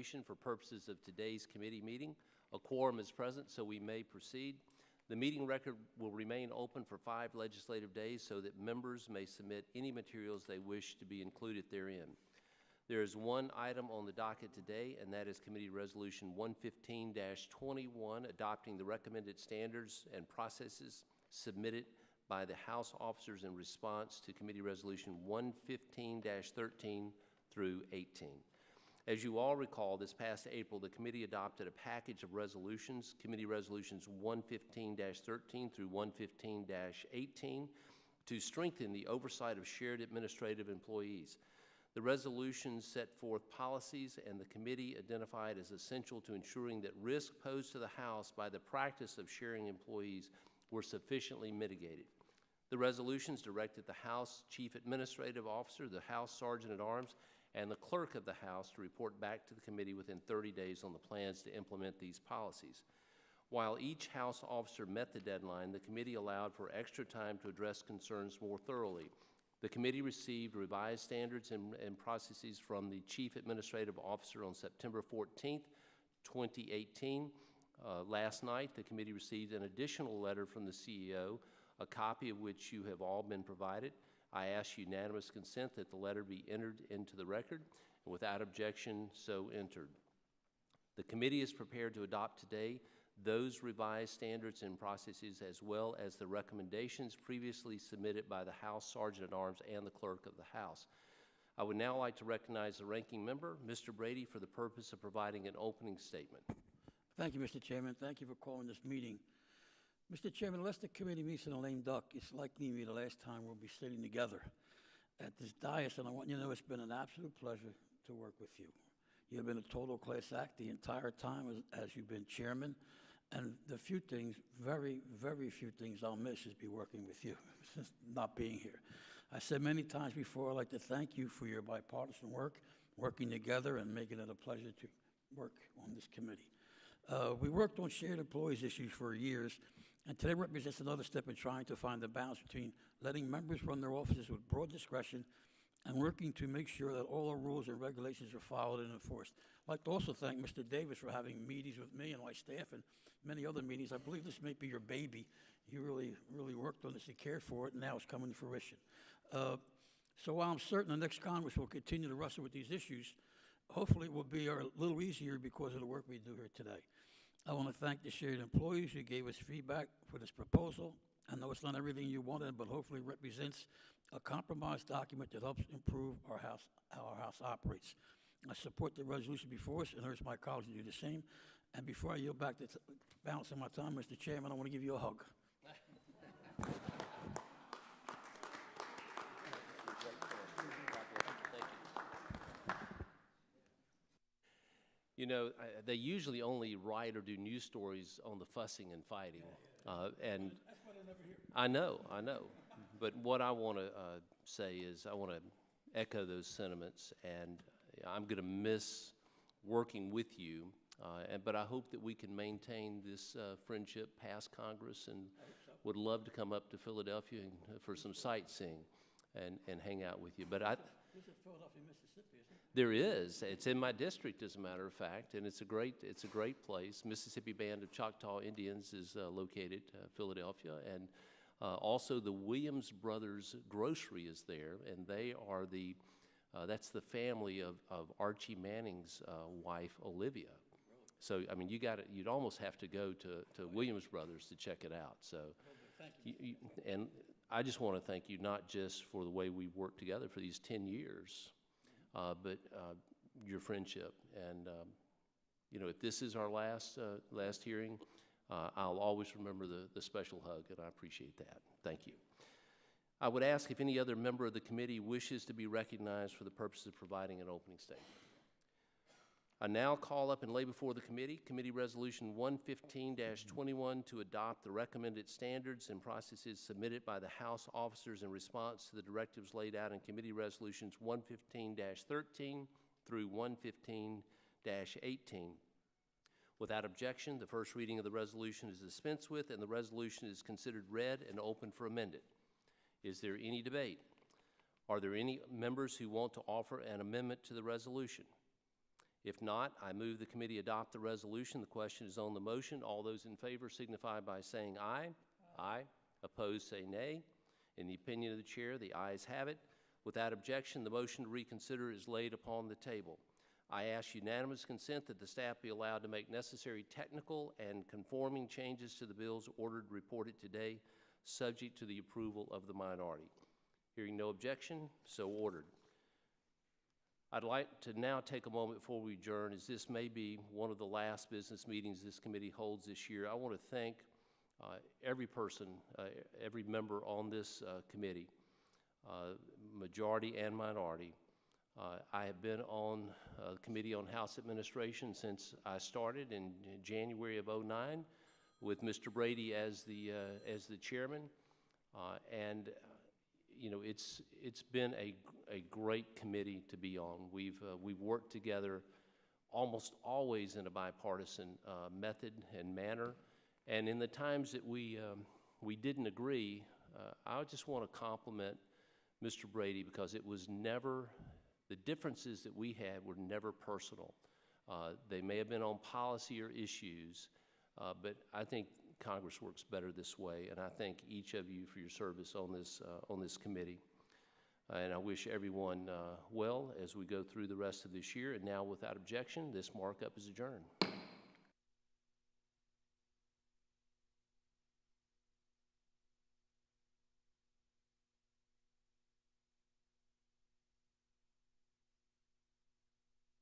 information for purposes of today's committee meeting. A quorum is present, so we may proceed. The meeting record will remain open for 5 legislative days so that members may submit any materials they wish to be included therein. There is one item on the docket today, and that is Committee Resolution 115-21, adopting the recommended standards and processes submitted by the House officers in response to Committee Resolution 115-13 through 18. As you all recall, this past April, the committee adopted a package of resolutions, Committee Resolutions 115-13 through 115-18, to strengthen the oversight of shared administrative employees. The resolutions set forth policies, and the committee identified as essential to ensuring that risk posed to the House by the practice of sharing employees were sufficiently mitigated. The resolutions directed the House Chief Administrative Officer, the House Sergeant at Arms, and the Clerk of the House to report back to the committee within 30 days on the plans to implement these policies. While each House officer met the deadline, the committee allowed for extra time to address concerns more thoroughly. The committee received revised standards and processes from the Chief Administrative Officer on September 14th, 2018. Last night, the committee received an additional letter from the CEO, a copy of which you have all been provided. I ask unanimous consent that the letter be entered into the record, and without objection, so entered. The committee is prepared to adopt today those revised standards and processes, as well as the recommendations previously submitted by the House Sergeant at Arms and the Clerk of the House. I would now like to recognize the ranking member, Mr. Brady, for the purpose of providing an opening statement. Thank you, Mr. Chairman. Thank you for calling this meeting. Mr. Chairman, unless the committee meets in a lame duck, it's likely to be the last time we'll be sitting together at this dais, and I want you to know it's been an absolute pleasure to work with you. You've been a total class act the entire time as you've been chairman, and the few things, very, very few things I'll miss is be working with you, since not being here. I said many times before, I'd like to thank you for your bipartisan work, working together and making it a pleasure to work on this committee. We worked on shared employees issues for years, and today represents another step in trying to find the balance between letting members run their offices with broad discretion and working to make sure that all our rules and regulations are followed and enforced. I'd like to also thank Mr. Davis for having meetings with me and my staff and many other meetings. I believe this may be your baby. You really worked on this and cared for it, and now it's coming to fruition. So while I'm certain the next Congress will continue to wrestle with these issues, hopefully it will be a little easier because of the work we do here today. I want to thank the shared employees who gave us feedback for this proposal. I know it's not everything you wanted, but hopefully it represents a compromise document that helps improve how our House operates. I support the resolution before us and urge my colleagues to do the same. And before I yield back the balance of my time, Mr. Chairman, I want to give you a hug. You know, they usually only write or do news stories on the fussing and fighting, and that's what I never hear. I know. But what I want to say is I want to echo those sentiments, and I'm going to miss working with you. But I hope that we can maintain this friendship past Congress, and would love to come up to Philadelphia for some sightseeing and hang out with you. But There's a Philadelphia, Mississippi, isn't it? there is. It's in my district, as a matter of fact, and it's a great place. Mississippi Band of Choctaw Indians is located Philadelphia, and also the Williams Brothers Grocery is there, and they are that's the family of Archie Manning's wife, Olivia. So I mean, you'd almost have to go to Williams Brothers to check it out. So, Thank you. and I just want to thank you not just for the way we've worked together for these 10 years, but your friendship. And you know, if this is our last hearing, I'll always remember the special hug, and I appreciate that. Thank you. I would ask if any other member of the committee wishes to be recognized for the purpose of providing an opening statement. I now call up and lay before the Committee Resolution 115-21 to adopt the recommended standards and processes submitted by the House officers in response to the directives laid out in Committee Resolutions 115-13 through 115-18. Without objection, the first reading of the resolution is dispensed with, and the resolution is considered read and open for amendment. Is there any debate? Are there any members who want to offer an amendment to the resolution? If not, I move the committee adopt the resolution. The question is on the motion. All those in favor signify by saying aye. Aye. Opposed, say nay. In the opinion of the chair, the ayes have it. Without objection, the motion to reconsider is laid upon the table. I ask unanimous consent that the staff be allowed to make necessary technical and conforming changes to the bills ordered reported today, subject to the approval of the minority. Hearing no objection, so ordered. I'd like to now take a moment before we adjourn, as this may be one of the last business meetings this committee holds this year. I want to thank every person, every member on this committee, majority and minority. I have been on the Committee on House Administration since I started in January of '09 with Mr. Brady as the chairman, and you know, it's been a great committee to be on. We've worked together almost always in a bipartisan method and manner, and in the times that we didn't agree, I just want to compliment Mr. Brady, because it was never, the differences that we had were never personal. They may have been on policy or issues, but I think Congress works better this way, and I thank each of you for your service on this committee. And I wish everyone well as we go through the rest of this year. And now, without objection, this markup is adjourned.